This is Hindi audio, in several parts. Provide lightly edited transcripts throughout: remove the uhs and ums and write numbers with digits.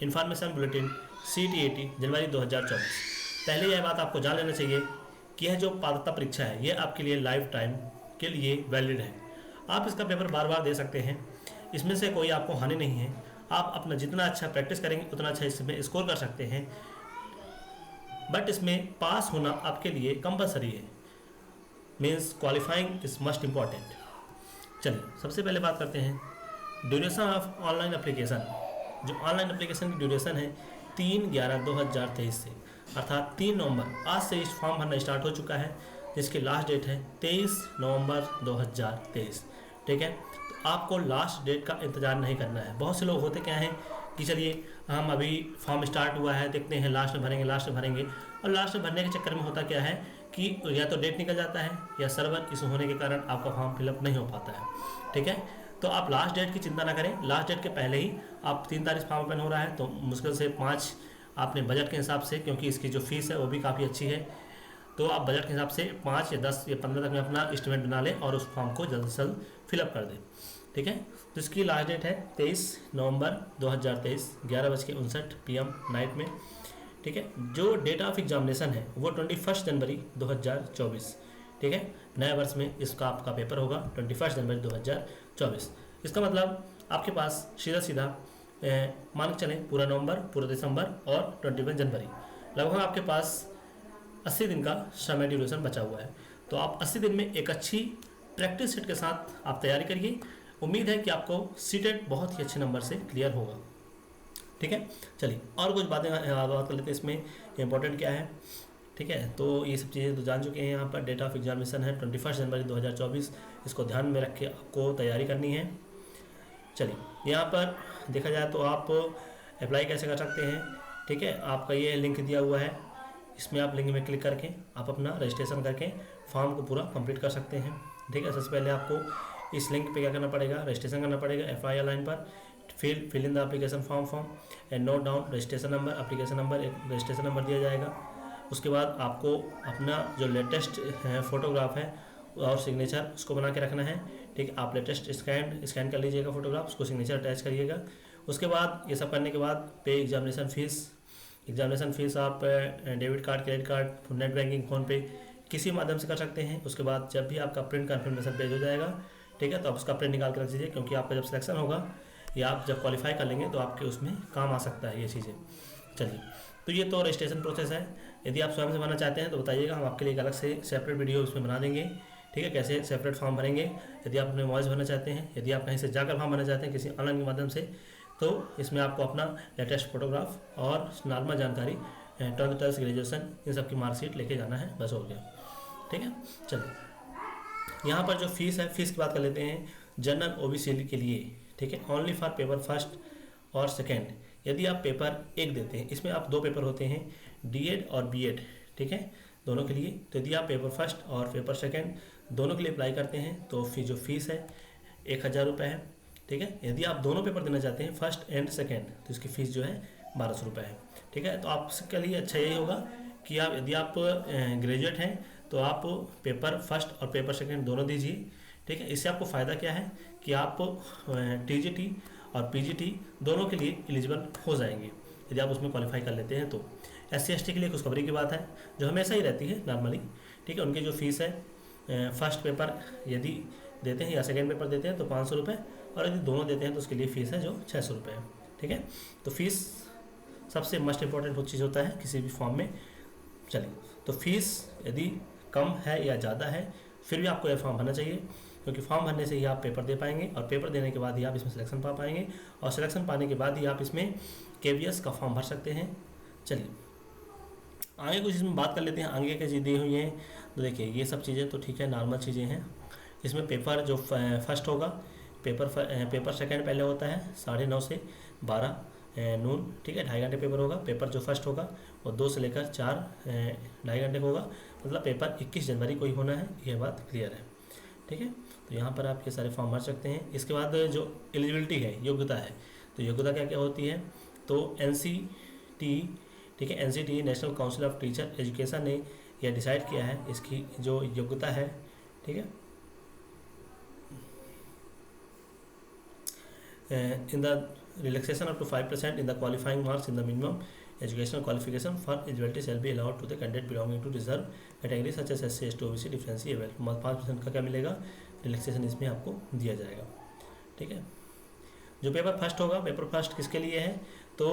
इन्फॉर्मेशन बुलेटिन CTET जनवरी 2024। पहले यह बात आपको जान लेना चाहिए कि यह जो पात्रता परीक्षा है यह आपके लिए लाइफ टाइम के लिए वैलिड है। आप इसका पेपर बार बार दे सकते हैं, इसमें से कोई आपको हानि नहीं है। आप अपना जितना अच्छा प्रैक्टिस करेंगे उतना अच्छा इसमें स्कोर कर सकते हैं, बट इसमें पास होना आपके लिए कंपलसरी है, means qualifying is must important. चलिए सबसे पहले बात करते हैं ड्यूरेशन ऑफ ऑनलाइन एप्लीकेशन। जो ऑनलाइन एप्लीकेशन की ड्यूरेशन है 3/11/2023 से, अर्थात 3 नवंबर आज से इस फॉर्म भरना स्टार्ट हो चुका है, जिसकी लास्ट डेट है 23 नवंबर 2023। ठीक है, तो आपको लास्ट डेट का इंतज़ार नहीं करना है। बहुत से लोग होते क्या हैं कि चलिए हम अभी फॉर्म स्टार्ट हुआ है, देखते हैं लास्ट में भरेंगे, लास्ट में भरेंगे, और लास्ट में भरने के चक्कर में होता क्या है कि या तो डेट निकल जाता है या सर्वर इशू होने के कारण आपका फॉर्म फिलअप नहीं हो पाता है। ठीक है, तो आप लास्ट डेट की चिंता ना करें। लास्ट डेट के पहले ही आप 3 तारीख फॉर्म ओपन हो रहा है, तो मुश्किल से 5 आपने बजट के हिसाब से, क्योंकि इसकी जो फीस है वो भी काफ़ी अच्छी है, तो आप बजट के हिसाब से 5 या 10 या 15 तक में अपना एस्टिमेट बना लें और उस फॉर्म को जल्द से जल्द फिलअप कर दें। ठीक है, तो इसकी लास्ट डेट है 23 नवंबर 2023 11:59 PM नाइट में। ठीक है, जो डेट ऑफ एग्जामिनेशन है वो 21 जनवरी 2024। ठीक है, नए वर्ष में इसका आपका पेपर होगा 21 जनवरी 2024। इसका मतलब आपके पास सीधा सीधा मान के चलें पूरा नवंबर, पूरा दिसंबर और 21 जनवरी, लगभग आपके पास 80 दिन का समय ड्यूरेशन बचा हुआ है। तो आप 80 दिन में एक अच्छी प्रैक्टिस सेट के साथ आप तैयारी करिए। उम्मीद है कि आपको सीटेट बहुत ही अच्छे नंबर से क्लियर होगा। ठीक है, चलिए और कुछ बात कर लेते हैं इसमें इंपॉर्टेंट क्या है। ठीक है, तो ये सब चीज़ें तो जान चुके हैं। यहाँ पर डेट ऑफ एग्जामिनेशन है 21 जनवरी 2024, इसको ध्यान में रख के आपको तैयारी करनी है। चलिए यहाँ पर देखा जाए तो आप अप्लाई कैसे कर सकते हैं। ठीक है, आपका ये लिंक दिया हुआ है, इसमें आप लिंक में क्लिक करके आप अपना रजिस्ट्रेशन करके फॉर्म को पूरा कंप्लीट कर सकते हैं। ठीक है, सबसे पहले आपको इस लिंक पे क्या करना पड़ेगा, रजिस्ट्रेशन करना पड़ेगा। FIR लाइन पर fill in the application form and note down registration number, application number, एक रजिस्ट्रेशन नंबर दिया जाएगा। उसके बाद आपको अपना जो लेटेस्ट फोटोग्राफ है और सिग्नेचर उसको बना के रखना है। ठीक है, आप लेटेस्ट स्कैन कर लीजिएगा फोटोग्राफ, उसको सिग्नेचर अटैच करिएगा। उसके बाद ये सब करने के बाद पे एग्जामिनेशन फीस आप debit card, credit card, net banking, PhonePe किसी माध्यम से कर सकते हैं। उसके बाद जब भी आपका प्रिंट कन्फर्मेशन पेज हो जाएगा, ठीक है, तो आप उसका प्रिंट निकाल कर रख दीजिए, क्योंकि आपका जब सिलेक्शन होगा या आप जब क्वालिफाई कर लेंगे तो आपके उसमें काम आ सकता है ये चीज़ें। चलिए, तो ये तो रजिस्ट्रेशन प्रोसेस है। यदि आप स्वयं से भरना चाहते हैं तो बताइएगा, हम आपके लिए एक अलग से सेपरेट वीडियो उसमें बना देंगे। ठीक है, कैसे सेपरेट फॉर्म भरेंगे। यदि आप अपने मोबाइल से भरना चाहते हैं, यदि आप कहीं से जाकर फॉर्म भरना चाहते हैं किसी ऑनलाइन के माध्यम से, तो इसमें आपको अपना लेटेस्ट फोटोग्राफ और नॉर्मल जानकारी, 12th ग्रेजुएशन, इन सब की मार्कशीट लेके जाना है, बस हो गया। ठीक है, चलिए यहाँ पर जो फीस है, फीस की बात कर लेते हैं। जनरल OBC के लिए, ठीक है, ओनली फॉर पेपर फर्स्ट और सेकेंड। यदि आप पेपर 1 देते हैं, इसमें आप 2 पेपर होते हैं, DED और BED, ठीक है, दोनों के लिए। तो यदि आप पेपर फर्स्ट और पेपर सेकेंड दोनों के लिए अप्लाई करते हैं तो जो फीस है 1000 रुपये है। ठीक है, यदि आप दोनों पेपर देना चाहते हैं फर्स्ट एंड सेकेंड तो इसकी फ़ीस जो है 1200 रुपये है। ठीक है, तो आपके लिए अच्छा यही होगा कि आप यदि आप ग्रेजुएट हैं तो आप पेपर फर्स्ट और पेपर सेकेंड दोनों दीजिए। ठीक है, इससे आपको फ़ायदा क्या है कि आप TGT और PGT दोनों के लिए एलिजिबल हो जाएंगे यदि आप उसमें क्वालिफाई कर लेते हैं तो। SC/ST के लिए खुशखबरी की बात है, जो हमेशा ही रहती है नॉर्मली। ठीक है, उनकी जो फीस है फर्स्ट पेपर यदि देते हैं या सेकेंड पेपर देते हैं तो 500 रुपये, और यदि दोनों देते हैं तो उसके लिए फ़ीस है जो 600 रुपये है। ठीक है, तो फीस सबसे मस्ट इम्पॉर्टेंट चीज़ होता है किसी भी फॉर्म में। चलिए, तो फीस यदि कम है या ज़्यादा है फिर भी आपको यह फॉर्म भरना चाहिए, क्योंकि फॉर्म भरने से ही आप पेपर दे पाएंगे, और पेपर देने के बाद ही आप इसमें सिलेक्शन पा पाएंगे, और सिलेक्शन पाने के बाद ही आप इसमें KVS का फॉर्म भर सकते हैं। चलिए आगे कुछ इसमें बात कर लेते हैं, आगे क्या चीज़ दी हुई हैं। तो देखिए ये सब चीज़ें तो ठीक है, नॉर्मल चीज़ें हैं। इसमें पेपर जो फर्स्ट होगा, पेपर सेकेंड पहले होता है 9:30 से 12 नून। ठीक है, 2.5 घंटे पेपर होगा। पेपर जो फर्स्ट होगा वो 2 से लेकर 4 2.5 घंटे का होगा, मतलब पेपर 21 जनवरी को ही होना है, यह बात क्लियर है। ठीक है, तो यहाँ पर आप ये सारे फॉर्म भर सकते हैं। इसके बाद जो एलिजिबिलिटी है, योग्यता है, तो योग्यता क्या क्या होती है, तो NCTE, ठीक है, NCTE national council of teacher education ने यह डिसाइड किया है इसकी जो योग्यता है। ठीक है, in the relaxation up to 5% in the qualifying marks in the minimum educational qualification for eligibility shall be allowed to the candidate belonging to reserve category such as SC, ST, OBC, डिफरेंसी एवल 5% का क्या मिलेगा, रिलैक्सेशन इसमें आपको दिया जाएगा। ठीक है, जो पेपर फर्स्ट होगा, पेपर फर्स्ट किसके लिए है, तो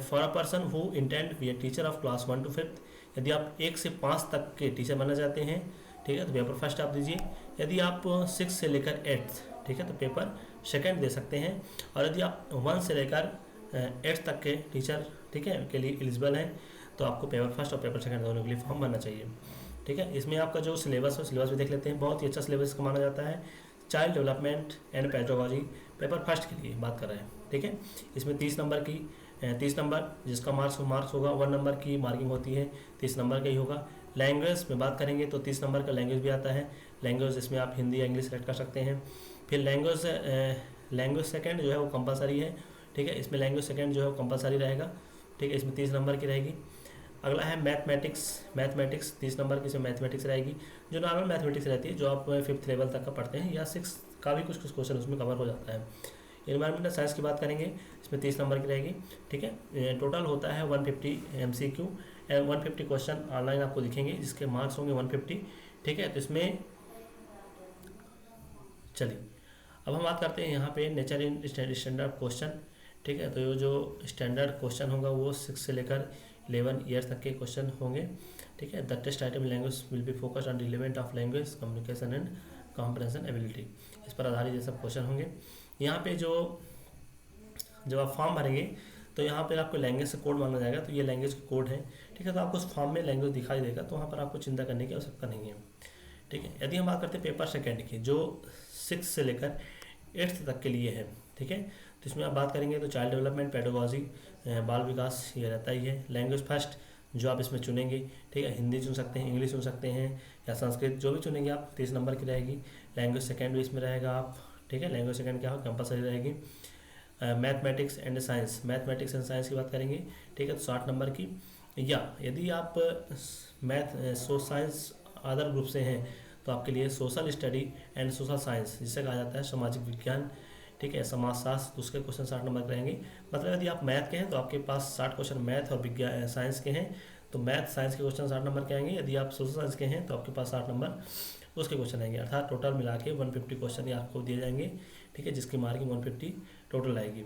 for a person who intend be a teacher of class 1 to 5, यदि आप 1 से 5 तक के टीचर बनना चाहते हैं, ठीक है, तो पेपर फर्स्ट आप दीजिए। यदि आप 6 से लेकर 8, ठीक है, तो पेपर सेकंड दे सकते हैं। और यदि आप 1 से लेकर 8 तक के टीचर, ठीक है, के लिए एलिजिबल हैं, तो आपको पेपर फर्स्ट और पेपर सेकंड दोनों के लिए फॉर्म भरना चाहिए। ठीक है, इसमें आपका जो सिलेबस है, सिलेबस भी देख लेते हैं। बहुत ही अच्छा सिलेबस का माना जाता है। Child development and pedagogy paper first के लिए बात कर रहे हैं। ठीक है, इसमें 30 नंबर जिसका मार्क्स होगा, 1 नंबर की मार्किंग होती है, 30 नंबर का ही होगा। लैंग्वेज में बात करेंगे तो 30 नंबर का लैंग्वेज भी आता है। लैंग्वेज इसमें आप हिंदी या इंग्लिश सेलेक्ट कर सकते हैं। फिर लैंग्वेज सेकंड जो है वो कंपलसरी है। ठीक है, इसमें लैंग्वेज सेकंड जो है वो कंपलसरी रहेगा। ठीक है, इसमें 30 नंबर की रहेगी। अगला है मैथमेटिक्स 30 नंबर की इसमें मैथमेटिक्स रहेगी, जो नॉर्मल मैथमेटिक्स रहती है, जो आप 5th लेवल तक का पढ़ते हैं, या 6 का भी कुछ क्वेश्चन उसमें कवर हो जाता है। एनवायरमेंटल साइंस की बात करेंगे, इसमें 30 नंबर की रहेगी। ठीक है, टोटल होता है 150 MCQ एंड 150 क्वेश्चन ऑनलाइन आपको दिखेंगे, जिसके मार्क्स होंगे 150। ठीक है, तो इसमें चलिए अब हम बात करते हैं यहाँ पे नेचर इन स्टैंडर्ड क्वेश्चन। ठीक है, तो जो स्टैंडर्ड क्वेश्चन होगा वो 6 से लेकर 11 ईयर्स तक के क्वेश्चन होंगे। ठीक है, the test item language will be focused on relevant of language communication and comprehension ability, इस पर आधारित ये सब क्वेश्चन होंगे। यहाँ पे जब आप फॉर्म भरेंगे तो यहाँ पे आपको लैंग्वेज से कोड मांगा जाएगा, तो ये लैंग्वेज का कोड है। ठीक है, तो आपको उस फॉर्म में लैंग्वेज दिखाई देगा, तो वहाँ पर आपको चिंता करने की आवश्यकता नहीं है। ठीक है, यदि हम बात करते हैं पेपर सेकेंड की, जो 6 से लेकर 8th तक के लिए है। ठीक है, तो इसमें आप बात करेंगे तो चाइल्ड डेवलपमेंट, पेडागोजी, बाल विकास, ये रहता ही है। लैंग्वेज फर्स्ट जो आप इसमें चुनेंगे, ठीक है, हिंदी चुन सकते हैं, इंग्लिश चुन सकते हैं, या संस्कृत, जो भी चुनेंगे आप, 30 नंबर की रहेगी। लैंग्वेज सेकेंड भी इसमें रहेगा आप। ठीक है, लैंग्वेज सेकेंड क्या हो, कंपलसरी रहेगी। मैथमेटिक्स एंड साइंस की बात करेंगे, ठीक है, तो 60 नंबर की। या यदि आप साइंस अदर ग्रुप से हैं, तो आपके लिए social study and social science, जिसे कहा जाता है सामाजिक विज्ञान, ठीक है, समाजशास्त्र, तो उसके क्वेश्चन 60 नंबर के रहेंगे। मतलब यदि आप मैथ के हैं तो आपके पास 60 क्वेश्चन मैथ और विज्ञान साइंस के हैं, तो मैथ साइंस के क्वेश्चन 60 नंबर के आएंगे। यदि आप सोशल साइंस के हैं तो आपके पास 60 नंबर उसके क्वेश्चन आएंगे। अर्थात टोटल मिला के 150 क्वेश्चन ये आपको दिए जाएंगे। ठीक है, जिसकी मार्किंग 150 टोटल आएगी।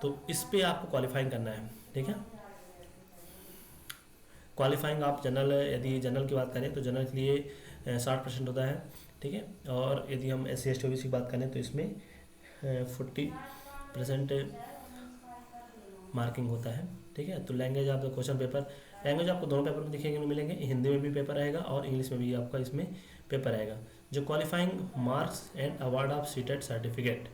तो इस पर आपको क्वालिफाइंग करना है। ठीक है, क्वालिफाइंग आप जनरल, यदि जनरल की बात करें तो जनरल के लिए 60% होता है। ठीक है, और यदि हम SC ST OBC की बात करें तो इसमें 40% मार्किंग होता है। ठीक है, तो लैंग्वेज आप क्वेश्चन पेपर, लैंग्वेज आपको दोनों पेपर में दिखेंगे, मिलेंगे, हिंदी में भी पेपर रहेगा और इंग्लिश में भी आपका इसमें पेपर रहेगा। जो qualifying marks and award of seated certificate,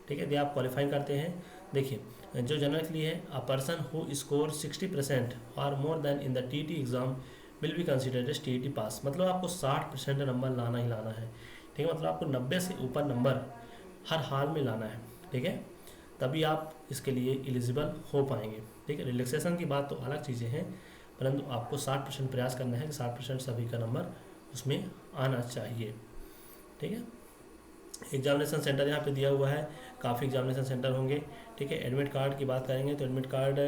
ठीक है, यदि आप क्वालिफाइंग करते हैं, देखिए जो जनरल के लिए है, अ पर्सन हु स्कोर 60% और more than in the TET exam will be considered as TET pass. मतलब आपको 60% नंबर लाना ही लाना है। ठीक है, मतलब आपको 90 से ऊपर नंबर हर हाल में लाना है। ठीक है, तभी आप इसके लिए एलिजिबल हो पाएंगे। ठीक है, रिलैक्सेशन की बात तो अलग चीज़ें हैं, परंतु आपको 60% प्रयास करना है कि 60% सभी का नंबर उसमें आना चाहिए। ठीक है, एग्जामिनेशन सेंटर यहाँ पे दिया हुआ है, काफ़ी एग्जामिनेशन सेंटर होंगे। ठीक है, एडमिट कार्ड की बात करेंगे तो एडमिट कार्ड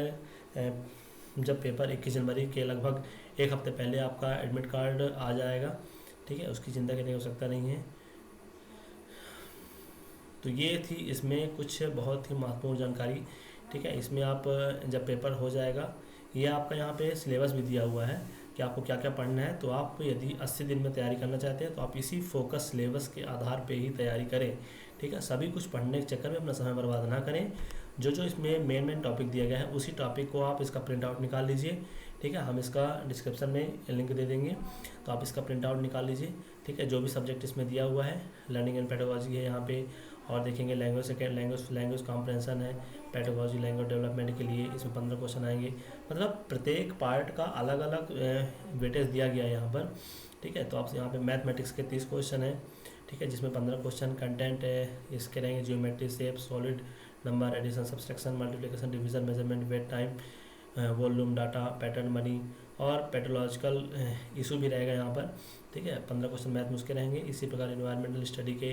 जब पेपर 21 जनवरी के लगभग एक हफ्ते पहले आपका एडमिट कार्ड आ जाएगा। ठीक है, उसकी चिंता करने की आवश्यकता नहीं है। तो ये थी इसमें कुछ बहुत ही महत्वपूर्ण जानकारी। ठीक है, इसमें आप जब पेपर हो जाएगा, ये आपका यहाँ पे सिलेबस भी दिया हुआ है कि आपको क्या क्या पढ़ना है। तो आप यदि 80 दिन में तैयारी करना चाहते हैं तो आप इसी फोकस सिलेबस के आधार पे ही तैयारी करें। ठीक है, सभी कुछ पढ़ने के चक्कर में अपना समय बर्बाद ना करें। जो इसमें मेन टॉपिक दिया गया है उसी टॉपिक को आप इसका प्रिंट आउट निकाल लीजिए। ठीक है, हम इसका डिस्क्रिप्शन में लिंक दे देंगे, तो आप इसका प्रिंट आउट निकाल लीजिए। ठीक है, जो भी सब्जेक्ट इसमें दिया हुआ है, लर्निंग एंड पेडागोजी है यहाँ पे, और देखेंगे लैंग्वेज कॉम्प्रहेंशन है, पेडागोजी लैंग्वेज डेवलपमेंट के लिए इसमें 15 क्वेश्चन आएंगे। मतलब प्रत्येक पार्ट का अलग अलग वेटेज दिया गया है यहाँ पर। ठीक है, तो आप यहाँ पे मैथमेटिक्स के 30 क्वेश्चन है। ठीक है, जिसमें 15 क्वेश्चन कंटेंट है इसके रहेंगे, geometry, shape, solid, number, addition, subtraction, multiplication, division, measurement, weight, time, volume, data, pattern, money और पेथोलॉजिकल इशू भी रहेगा यहाँ पर। ठीक है, 15 क्वेश्चन मैथ में उसके रहेंगे। इसी प्रकार एनवायरमेंटल स्टडी के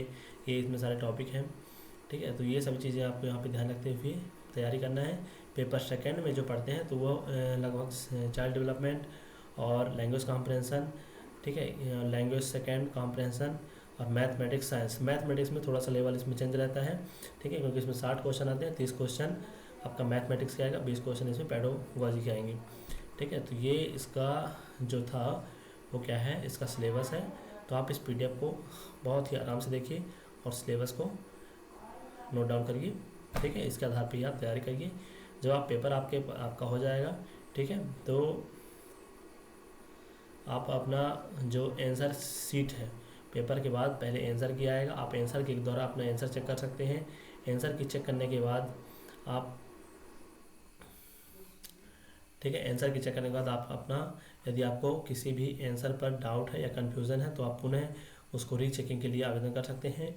ये इसमें सारे टॉपिक हैं। ठीक है, तो ये सभी चीज़ें आपको यहाँ पे ध्यान रखते हुए तैयारी करना है। पेपर सेकंड में जो पढ़ते हैं तो वो लगभग चाइल्ड डेवलपमेंट और लैंग्वेज कॉम्प्रहेंसन, ठीक है, लैंग्वेज सेकंड कॉम्प्रहेंसन और मैथमेटिक्स साइंस। मैथमेटिक्स में थोड़ा सा लेवल इसमें चेंज रहता है, ठीक है, क्योंकि इसमें 60 क्वेश्चन आते हैं, 30 क्वेश्चन आपका मैथमेटिक्स के आएगा, 20 क्वेश्चन इसमें पेडोलॉजी के आएंगे, ठीक है। तो ये इसका जो था वो क्या है, इसका सिलेबस है। तो आप इस पीडीएफ को बहुत ही आराम से देखिए और सिलेबस को नोट डाउन करिए, ठीक है। इसके आधार पर आप तैयारी करिए। जब आप पेपर आपका हो जाएगा, ठीक है, तो आप अपना जो आंसर सीट है, पेपर के बाद पहले आंसर की आएगा, आप आंसर के द्वारा अपना आंसर चेक कर सकते हैं। आंसर की चेक करने के बाद आप, ठीक है, आंसर की चेक करने के बाद आप अपना, यदि आपको किसी भी आंसर पर डाउट है या कन्फ्यूज़न है तो आप पुनः उसको रीचेकिंग के लिए आवेदन कर सकते हैं,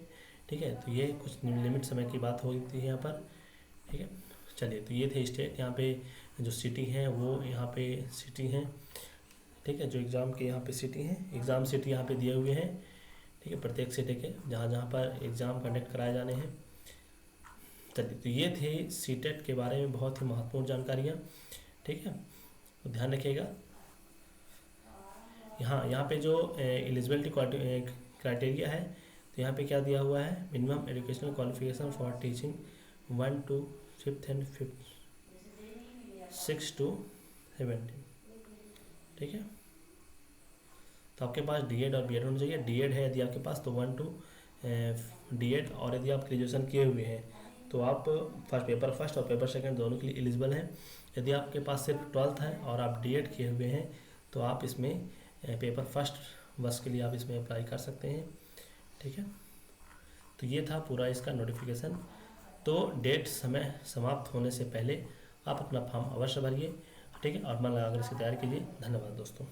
ठीक है। तो ये कुछ लिमिट समय की बात होती है यहाँ पर, ठीक है। चलिए, तो ये थे स्टेट, यहाँ पे जो सिटी हैं वो यहाँ पे सिटी हैं, ठीक है, जो एग्ज़ाम के यहाँ पे सिटी हैं, एग्ज़ाम सिटी यहाँ पे दिए हुए हैं, ठीक है, प्रत्येक सिटी के जहाँ जहाँ पर एग्ज़ाम कंडक्ट कराए जाने हैं। चलिए, तो ये थे सीटेट के बारे में बहुत ही महत्वपूर्ण जानकारियाँ, ठीक है, तो ध्यान रखिएगा। यहाँ पे जो एलिजिबिलिटी क्राइटेरिया है, तो यहाँ पे क्या दिया हुआ है, minimum educational qualification for teaching 1 to 5th and 6 to 17, ठीक है। तो आपके पास डीएड और बीएड होना चाहिए। डीएड है यदि आपके पास तो 1 to डीएड, और यदि आप ग्रेजुएशन किए हुए हैं तो आप पेपर फर्स्ट और पेपर सेकंड दोनों के लिए एलिजिबल हैं। यदि आपके पास सिर्फ 12th है और आप डीएड किए हुए हैं तो आप इसमें पेपर फर्स्ट वर्ष के लिए आप इसमें अप्लाई कर सकते हैं, ठीक है। तो ये था पूरा इसका नोटिफिकेशन। तो डेट समय समाप्त होने से पहले आप अपना फॉर्म अवश्य भरिए, ठीक है, और मन लगाकर इसकी तैयारी कीजिए। धन्यवाद दोस्तों।